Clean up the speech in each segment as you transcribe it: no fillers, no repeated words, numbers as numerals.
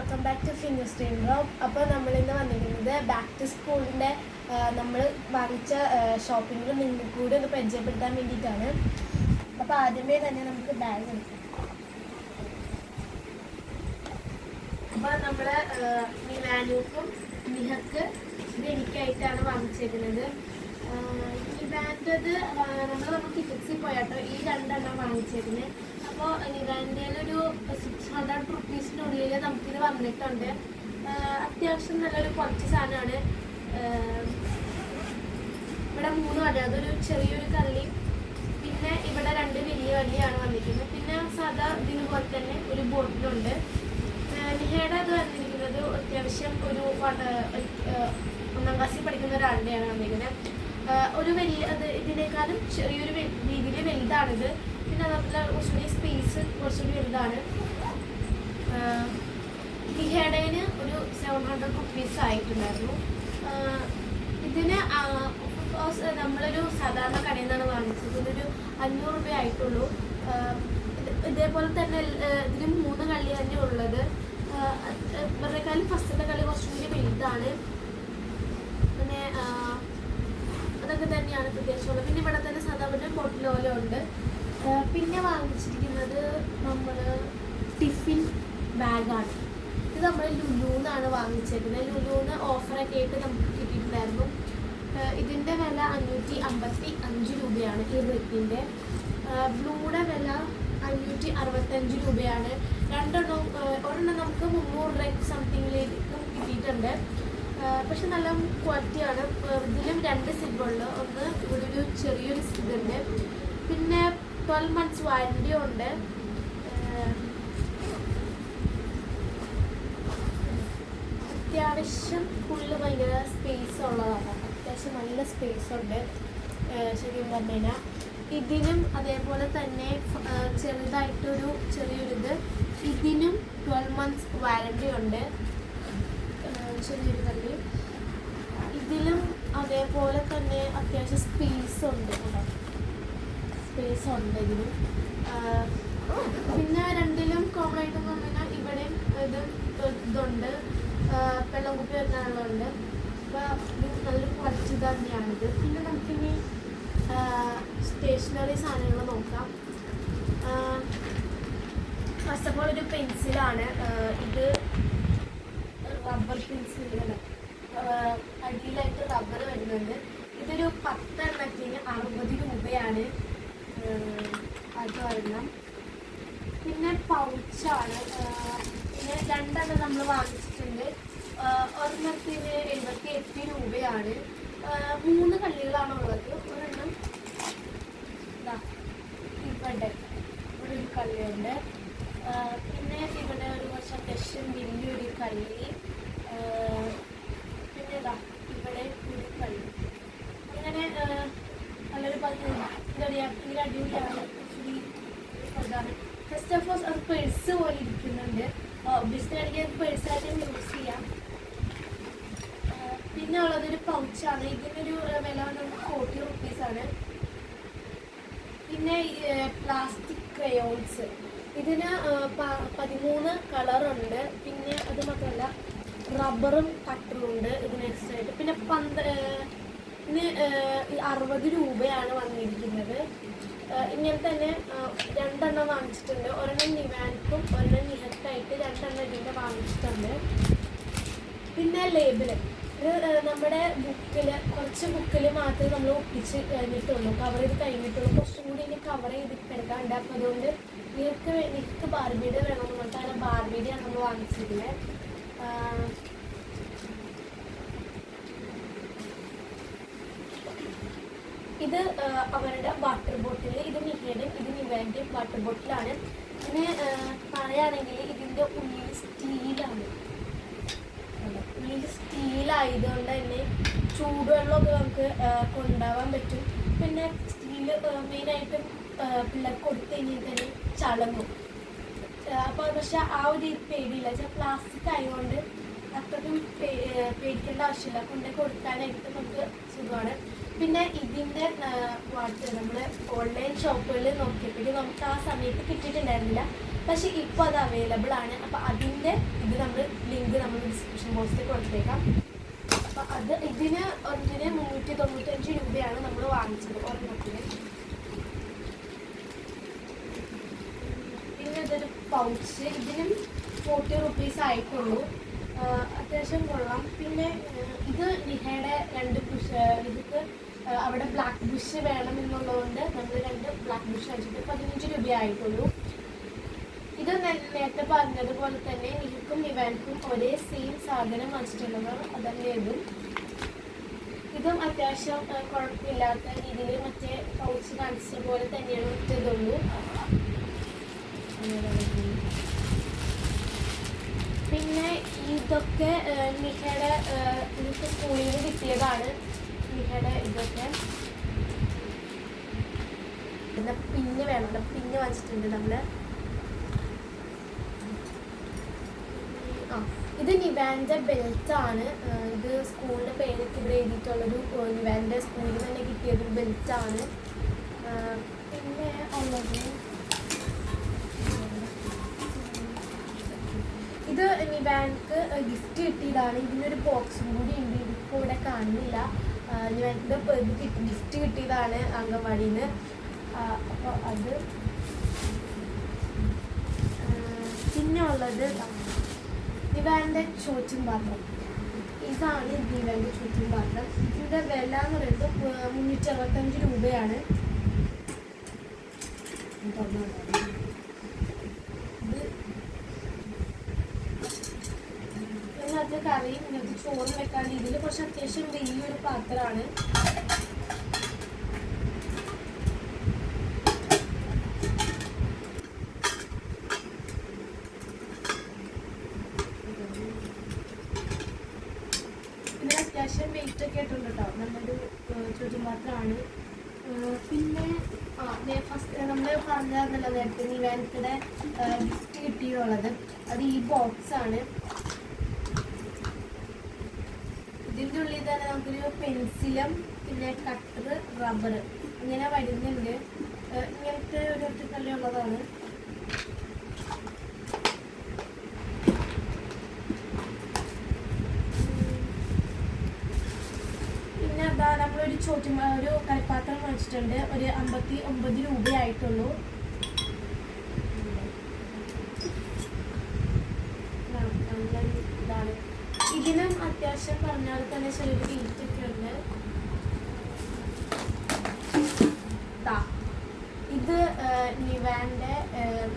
Welcome back to finish stream blog. അപ്പോൾ നമ്മളിന്ന് വന്നിരിക്കുന്നത് ബാക്ക് ടു സ്കൂളിൻ്റെ നമ്മൾ വാങ്ങിച്ച ഷോപ്പിങ്ങിൽ നിങ്ങൾക്ക് കൂടി ഒന്ന് പരിചയപ്പെടുത്താൻ വേണ്ടിയിട്ടാണ്. അപ്പോൾ ആദ്യമേ തന്നെ നമുക്ക് ബാഗ് എടുക്കാം. അപ്പോൾ നമ്മൾ നിലാനൂക്കും നിഹക്ക് ഇത് എനിക്കായിട്ടാണ് വാങ്ങിച്ചേക്കുന്നത്. ഈ ബാൻഡത് നമ്മൾ ടിക്കറ്റ്സിൽ പോയാട്ടോ ഈ രണ്ടെണ്ണം വാങ്ങിച്ചേക്കുന്നത്. അപ്പോൾ നിലാൻ്റെ ഒരു 600 റുപ്പീസിനുള്ളിൽ നമുക്കിത് വന്നിട്ടുണ്ട്. അത്യാവശ്യം നല്ലൊരു കുറച്ച് സാധനമാണ്. ഇവിടെ 3 കള്ളി, അതൊരു ചെറിയൊരു കള്ളി, പിന്നെ ഇവിടെ 2 വലിയ കള്ളിയാണ് വന്നിരിക്കുന്നത്. പിന്നെ സാധാ ഇതിന് പോലെ തന്നെ ഒരു ബോട്ടിലുണ്ട്. നിഹയുടെ അത് വന്നിരിക്കുന്നത് അത്യാവശ്യം ഒരു 1ാം ക്ലാസ്സിൽ പഠിക്കുന്ന ഒരാളുടെയാണ് വന്നിരിക്കുന്നത്. ഒരു വലിയ ഇതിനേക്കാളും ചെറിയൊരു രീതിയിൽ വലുതാണിത്. പിന്നെ അതുപോലെ കുറച്ചുകൂടി സ്പേസ് കുറച്ചുകൂടി വലുതാണ്. നിഹയുടേന് ഒരു 700 റുപ്പീസ് ആയിട്ടുണ്ടായിരുന്നു. ഇതിന് നമ്മളൊരു സാധാരണ കടയിൽ നിന്നാണ് വാങ്ങിച്ചത്. ഇതിനൊരു 500 രൂപ ആയിട്ടുള്ളൂ. ഇതേപോലെ തന്നെ ഇതിന് 3 കള്ളി തന്നെ ഉള്ളത്. ഇവരുടെക്കാളും ഫസ്റ്റത്തെ കളി കുറച്ചും കൂടി വലുതാണ്. പിന്നെ അതൊക്കെ തന്നെയാണ് പ്രത്യേകിച്ചുള്ളത്. പിന്നെ ഇവിടെ തന്നെ സാധാരണ ബോട്ടിലോല ഉണ്ട്. പിന്നെ വാങ്ങിച്ചിരിക്കുന്നത് നമ്മൾ ടിഫിൻ ബാഗാണ്. ഇത് നമ്മൾ ലുലുന്നാണ് വാങ്ങിച്ചിരിക്കുന്നത്. ലുലുന്ന് ഓഫറൊക്കെ ആയിട്ട് നമുക്ക് കിട്ടിയിട്ടുണ്ടായിരുന്നു. ഇതിൻ്റെ വില 555 രൂപയാണ്. ഈ ബ്രിക്കിൻ്റെ ബ്ലൂയുടെ വില 565 രൂപയാണ്. ഒരെണ്ണം നമുക്ക് 300 രൂപ സംതിങ്ങിലേക്കും കിട്ടിയിട്ടുണ്ട്. പക്ഷെ നല്ല ക്വാളിറ്റിയാണ്. ഇതിലും 2 സിബുണ്ട്. ഒന്ന് ഇവിടെ ഒരു ചെറിയൊരു സിബുണ്ട്. പിന്നെ 12 months വാറണ്ടി ഉണ്ട്. അത്യാവശ്യം ഫുള്ള് ഭയങ്കര സ്പേസ് ഉള്ളതാണ്. അത്യാവശ്യം നല്ല സ്പേസ് ഉണ്ട് ശരിക്കും പറഞ്ഞു കഴിഞ്ഞാൽ. ഇതിനും അതേപോലെ തന്നെ ചെറുതായിട്ടൊരു ചെറിയൊരിത്. ഇതിനും 12 months വാറണ്ടി ഉണ്ട്. ചെറിയൊരു കള്ളി. ഇതിലും അതേപോലെ തന്നെ അത്യാവശ്യം സ്പേസ് ഉണ്ട്. സ്പേസ് ഉണ്ട് ഇതിനും. പിന്നെ രണ്ടിലും കോമൺ ആയിട്ടെന്ന് പറഞ്ഞു കഴിഞ്ഞാൽ ഇവിടെയും ഇതുണ്ട്, വെള്ളംകുപ്പി വരുന്നുണ്ട്. അപ്പോൾ ഇത് നല്ലൊരു ക്വാളിറ്റി തന്നെയാണിത്. പിന്നെ നമുക്കിനി സ്റ്റേഷനറി സാധനങ്ങൾ നോക്കാം. ഫസ്റ്റ് ഓഫ് ഓൾ ഒരു പെൻസിലാണ്. ഇത് റബ്ബർ പെൻസിലാണ്. അടിയിലായിട്ട് റബ്ബർ വരുന്നുണ്ട്. ഇതൊരു 10 എണ്ണത്തിന് 60 രൂപയാണ്. അത് വരണം. പിന്നെ പൗച്ചാണ്. പിന്നെ 2 എണ്ണം നമ്മൾ വാങ്ങിച്ചിട്ടുണ്ട്. ഒരെണ്ണത്തിന് 78 രൂപയാണ്. 3 കള്ളികളാണ് ഉള്ളത്. ഒരെണ്ണം ഇവിടെ ഒരു കള്ളിയുണ്ട്. പിന്നെ ഇവിടെ ഒരു കുറച്ച് അത്യാവശ്യം വലിയൊരു കള്ളി. പിന്നെ ഇവിടെ ഒരു കള്ളി. അങ്ങനെ നല്ലൊരു എന്താ പറയുക, ഭയങ്കര അടിപൊളിയാണ്. ഇതാണ് ഫസ്റ്റ് ഓഫ് ഓൾ അത് പേഴ്സ് പോലെ ഇരിക്കുന്നുണ്ട്. ഒബ്വിയസ്ലി എനിക്ക് പേഴ്സായിട്ട് യൂസ് ചെയ്യാം. പിന്നെ ഉള്ളതൊരു പൗച്ചാണ്. ഇതിനൊരു വില വന്നത് 40 റുപ്പീസാണ്. പിന്നെ പ്ലാസ്റ്റിക് ക്രയോൺസ്. ഇതിന് 13 കളറുണ്ട്. പിന്നെ അത് മാത്രമല്ല റബ്ബറും കട്ടറും ഉണ്ട് ഇതിന് എക്സ്ട്രാ ആയിട്ട്. പിന്നെ ഇതിന് 60 രൂപയാണ് വന്നിരിക്കുന്നത്. ഇങ്ങനെ തന്നെ 2 എണ്ണം വാങ്ങിച്ചിട്ടുണ്ട്. ഒരെണ്ണം നിവാനിക്കും ഒരെണ്ണം നിഹക്കായിട്ട് 2 എണ്ണം ഇതിൻ്റെ വാങ്ങിച്ചിട്ടുണ്ട്. പിന്നെ ലേബിള്. ഇത് നമ്മുടെ കുറച്ച് ബുക്കിൽ മാത്രമേ നമ്മൾ ഒപ്പിച്ച് കഴിഞ്ഞിട്ടുള്ളൂ, കവർ ചെയ്ത് കഴിഞ്ഞിട്ടുള്ളൂ. കുറച്ചും കൂടി ഇനി കവർ ചെയ്തിട്ട് എടുക്കാറുണ്ട്. അപ്പോൾ അതുകൊണ്ട് നിങ്ങൾക്ക് ബാർബിയുടെ വേണമെന്ന് പറഞ്ഞിട്ട് അങ്ങനെ ബാർബിയുടെയാണ് നമ്മൾ വാങ്ങിച്ചിരുന്നത്. ഇത് അവരുടെ വാട്ടർ ബോട്ടിൽ. ഇത് നിഹയുടെയും ഇത് നിവേൻ്റെയും വാട്ടർ ബോട്ടിലാണ്. പിന്നെ പറയുകയാണെങ്കിൽ ഇതിൻ്റെ ഉള്ളിൽ സ്റ്റീലാണ്. ഉള്ളിൽ സ്റ്റീലായതുകൊണ്ട് തന്നെ ചൂടുവെള്ളമൊക്കെ നമുക്ക് കൊണ്ടുപോകാൻ പറ്റും. പിന്നെ സ്റ്റീല് മെയിനായിട്ടും പിള്ളേർക്ക് കൊടുത്തു കഴിഞ്ഞാൽ തന്നെ ചളങ്ങും. അപ്പോൾ പക്ഷെ ആ ഒരു പേടിയില്ല. പ്ലാസ്റ്റിക് ആയതുകൊണ്ട് അത്രയ്ക്കും പേടിക്കേണ്ട ആവശ്യമില്ല. കൊണ്ടു കൊടുക്കാനായിട്ട് നമുക്ക് സുഖമാണ്. പിന്നെ ഇതിൻ്റെ നമ്മൾ ഓൺലൈൻ ഷോപ്പുകളിൽ നോക്കിയപ്പോഴും നമുക്ക് ആ സമയത്ത് കിട്ടിയിട്ടുണ്ടായിരുന്നില്ല. പക്ഷേ ഇപ്പോൾ അത് അവൈലബിൾ ആണ്. അപ്പോൾ അതിൻ്റെ ഇത് നമ്മൾ ലിങ്ക് നമ്മൾ ഡിസ്ക്രിപ്ഷൻ ബോക്സിൽ കൊടുത്തേക്കാം. അപ്പോൾ അത് ഇതിന് ഒന്നിന് 395 രൂപയാണ് നമ്മൾ വാങ്ങിച്ചത് ഒരെണ്ണത്തിന്. പിന്നെ ഇതൊരു പൗച്ച്, ഇതിനും 40 റുപ്പീസ് ആയിട്ടുള്ളൂ. അത്യാവശ്യം കൊള്ളാം. പിന്നെ ഇത് നിഹയുടെ 2 ബുഷ്, ഇതിക്ക് അവിടെ ബ്ലാക്ക് ബുഷ് വേണമെന്നുള്ളതുകൊണ്ട് നമ്മൾ 2 ബ്ലാക്ക് ബുഷ് വാങ്ങിച്ചിട്ട് 15 രൂപയായിട്ടുള്ളൂ. ഇത് നേരത്തെ പറഞ്ഞതുപോലെ തന്നെ നിഹക്കും നിവാൻക്കും ഒരേ സെയിം സാധനം വാങ്ങിച്ചിട്ടുള്ളത് അതന്നെ ഇതും അത്യാവശ്യം കുഴപ്പമില്ലാത്ത രീതിയിൽ മറ്റേ പൗച്ച് കാണിച്ച പോലെ തന്നെയാണ് ഇട്ടതുള്ളൂ. പിന്നെ ഇതൊക്കെ നിഹയുടെ ഇതൊക്കെ സ്കൂളിൽ നിന്ന് കിട്ടിയതാണ്. നിഹയുടെ ഇതൊക്കെ പിന്നെ വേണം, പിന്നെ വാങ്ങിച്ചിട്ടുണ്ട് നമ്മൾ. ഇത് നിവാൻ്റെ ബെൽറ്റാണ്. ഇത് സ്കൂളിൻ്റെ പേരൊക്കെ ഇവിടെ എഴുതിയിട്ടുള്ളൊരു നിവാൻ്റെ സ്കൂളിൽ തന്നെ കിട്ടിയൊരു ബെൽറ്റാണ്. പിന്നെ ഉള്ളത് ഇത് നിവാൻക്ക് ഗിഫ്റ്റ് കിട്ടിയതാണ്. ഇതിനൊരു ബോക്സും കൂടി ഉണ്ട്, ഇതിപ്പോൾ ഇവിടെ കാണുന്നില്ല. നിവാൻക്കിൻ്റെ ഗിഫ്റ്റ് കിട്ടിയതാണ് അംഗൻവാടിയിൽ നിന്ന്. അപ്പോൾ അത് പിന്നെ ഉള്ളത് നിവാൻ്റെ ചോറ്റും പാത്രം. ഇതാണ് നിവാൻ്റെ ചോറ്റും പാത്രം. ഇതിൻ്റെ വില എന്ന് പറയുന്നത് 365 രൂപയാണ്. ഇതിനകത്ത് കറിയും ഇതിനകത്ത് ചോറും വെക്കാൻ ഇതിൽ കുറച്ച് അത്യാവശ്യം വലിയൊരു പാത്രമാണ്. അത്യാവശ്യം വെയിറ്റ് ഒക്കെ ആയിട്ടുണ്ട് കേട്ടോ. നല്ലൊരു ചോറ്റും പാത്രമാണ്. പിന്നെ ഫസ്റ്റ് നമ്മൾ പറഞ്ഞായിരുന്നല്ലോ നേരത്തെ നിവാൻക്കിടെ ഗിഫ്റ്റ് കിട്ടിയുള്ളത്, അത് ഈ ബോക്സാണ്. ഇതിൻ്റെ ഉള്ളിൽ തന്നെ നമുക്കൊരു പെൻസിലും പിന്നെ കട്ടർ, റബ്ബർ ഇങ്ങനെ വരുന്നുണ്ട്. ഇങ്ങനത്തെ ഒരു ഒറ്റക്കല്ല് ഉള്ളതാണ്. നമ്മളൊരു ഒരു കളിപ്പാത്രം വാങ്ങിച്ചിട്ടുണ്ട്. ഒരു 59 രൂപയായിട്ടുള്ളൂ. ഇതാണ്. ഇതിനും അത്യാവശ്യം പറഞ്ഞാൽ തന്നെ ചെറിയൊരു വെയിറ്റൊക്കെ ഉണ്ട്. ഇത് നിവാൻ്റെ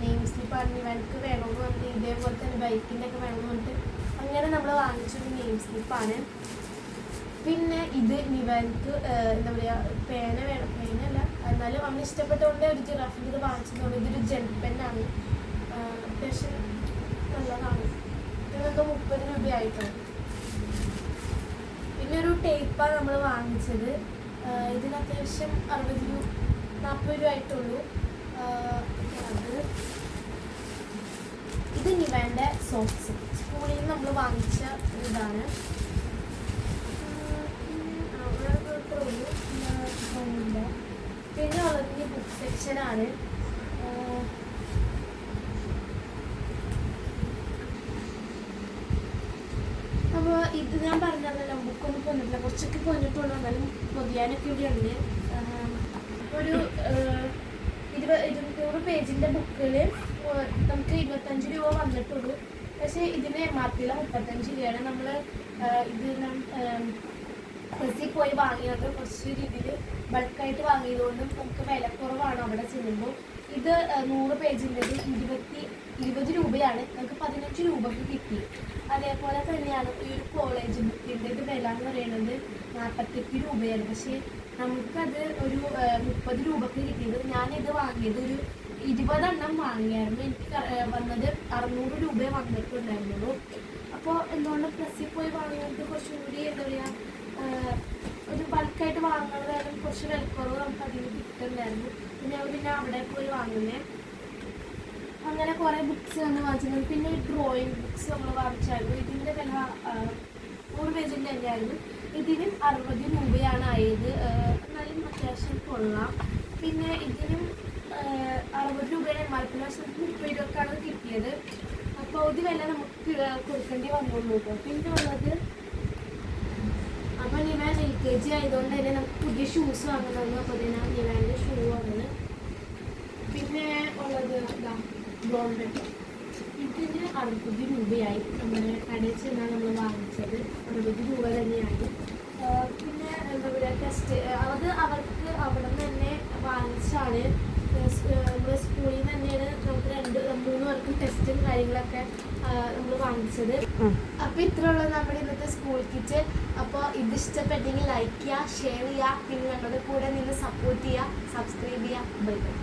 നെയിം സ്ലിപ്പാണ്. നിവാൻക്ക് വേണമെന്ന് പറഞ്ഞിട്ട് ഇതേപോലെ തന്നെ ബൈക്കിൻ്റെ ഒക്കെ വേണമെന്ന് പറഞ്ഞിട്ട് അങ്ങനെ നമ്മൾ വാങ്ങിച്ചൊരു നെയിം സ്ലിപ്പാണ്. പിന്നെ ഇത് നിവാൻക്ക് എന്താ പറയുക, പേന വേണം, പേനല്ല എന്നാലും അവന് ഇഷ്ടപ്പെട്ടതുകൊണ്ട് ഒരു ജിറാഫിൻ്റെ ഇത് വാങ്ങിച്ചതുകൊണ്ട് ഇതൊരു ജെൽ പെന്നാണ്. അത്യാവശ്യം നല്ലതാണ്. ഇതിനൊക്കെ 30 രൂപയായിട്ടാണ്. പിന്നെ ഒരു ടേപ്പാണ് നമ്മൾ വാങ്ങിച്ചത്. ഇതിന് അത്യാവശ്യം 40 രൂപ ആയിട്ടുള്ളൂ. ഇത് നിവാൻ്റെ സോക്സ് സ്കൂളിൽ നിന്ന് നമ്മൾ വാങ്ങിച്ച ഇതാണ്. പിന്നെ ഉള്ളത് ഈ ബുക്ക് സെക്ഷനാണ്. അപ്പോൾ ഇത് ഞാൻ പറഞ്ഞതല്ലോ, ബുക്കൊന്നും പോന്നിട്ടില്ല, കുറച്ചൊക്കെ പോന്നിട്ടുള്ളൂ. എന്നാലും പൊതിയാനൊക്കെ ഇവിടെ ഉണ്ട്. ഒരു 200 പേജിൻ്റെ ബുക്കിൽ നമുക്ക് 25 രൂപ വന്നിട്ടുള്ളൂ. പക്ഷേ ഇതിന് MRP 35 രൂപയാണ്. നമ്മൾ ഇത് പ്രസ്സിൽ പോയി വാങ്ങിയത് കുറച്ച് രീതിയിൽ ബൾക്കായിട്ട് വാങ്ങിയതുകൊണ്ടും നമുക്ക് വിലക്കുറവാണ് അവിടെ ചെല്ലുമ്പോൾ. ഇത് 100 പേജിൻ്റെ 20 രൂപയാണ്. നമുക്ക് 15 രൂപക്ക് കിട്ടി. അതേപോലെ തന്നെയാണ് ഈ ഒരു കോളേജ് ബുക്കിൻ്റെ ഇത് വില എന്ന് പറയുന്നത് 48 രൂപയാണ്. പക്ഷേ നമുക്കത് ഒരു 30 രൂപക്ക് കിട്ടിയത്. ഞാനിത് വാങ്ങിയത് ഒരു 20 എണ്ണം വാങ്ങിയായിരുന്നു. എനിക്ക് വന്നത് 600 രൂപയെ വന്നിട്ടുണ്ടായിരുന്നുള്ളൂ. അപ്പോൾ എന്തുകൊണ്ട് പ്രസ്സിൽ പോയി വാങ്ങിയത് കുറച്ചും കൂടി എന്താ പറയുക, ഒരു ബൾക്കായിട്ട് വാങ്ങുന്നതായാലും കുറച്ച് വിലക്കുറവ് നമുക്ക് അതിന് കിട്ടുന്നുണ്ടായിരുന്നു. പിന്നെ അവിടെ പോയി വാങ്ങുന്നത്. അങ്ങനെ കുറേ ബുക്സ് നമ്മൾ വാങ്ങിച്ചത്. പിന്നെ ഡ്രോയിങ് ബുക്സ് നമ്മൾ വാങ്ങിച്ചായിരുന്നു. ഇതിൻ്റെ വില 100 പേജിൻ്റെ തന്നെയായിരുന്നു. ഇതിനും 60 രൂപയാണ് ആയത്. എന്നാലും അത്യാവശ്യം കൊള്ളാം. പിന്നെ ഇതിനും 60 രൂപയുടെ മലപ്പുറം വർഷത്തിൽ 30-20 കിട്ടിയത്. അപ്പോൾ ഒരു വില നമുക്ക് കൊടുക്കേണ്ടി വന്നുള്ളൂ കേട്ടോ. പിന്നെ ഉള്ളത് അപ്പോൾ നിവാൻ LKG ആയതുകൊണ്ട് തന്നെ നമുക്ക് പുതിയ ഷൂസ് വാങ്ങുന്നു. അപ്പോൾ ഞാൻ നിവാൻ്റെ ഷൂ വാങ്ങുന്നത്. പിന്നെ ഉള്ളത് ഇതാ ബ്ലോണ്ട്. ഇതിന് 60 രൂപയായി. നമ്മുടെ കടയിൽ ചെന്നാൽ നമ്മൾ വാങ്ങിച്ചത് 60 രൂപ തന്നെയാണ്. പിന്നെ എന്താ പറയുക, ടെസ്റ്റ് അത് അവർക്ക് അവിടെ നിന്ന് തന്നെ വാങ്ങിച്ചാണ്. നമ്മുടെ സ്കൂളിൽ നിന്ന് തന്നെയാണ് നമുക്ക് 2-3 പേർക്കും ടെസ്റ്റും കാര്യങ്ങളൊക്കെ നമ്മൾ വാങ്ങിച്ചത്. അപ്പോൾ ഇത്രയുള്ള നമ്മുടെ ഇന്നത്തെ സ്കൂൾ കിറ്റ്. അപ്പോൾ ഇത് ഇഷ്ടപ്പെട്ടെങ്കിൽ ലൈക്ക് ചെയ്യുക, ഷെയർ ചെയ്യുക, പിന്നെ ഞങ്ങളുടെ കൂടെ നിന്ന് സപ്പോർട്ട് ചെയ്യുക, സബ്സ്ക്രൈബ് ചെയ്യുക. Bye bye.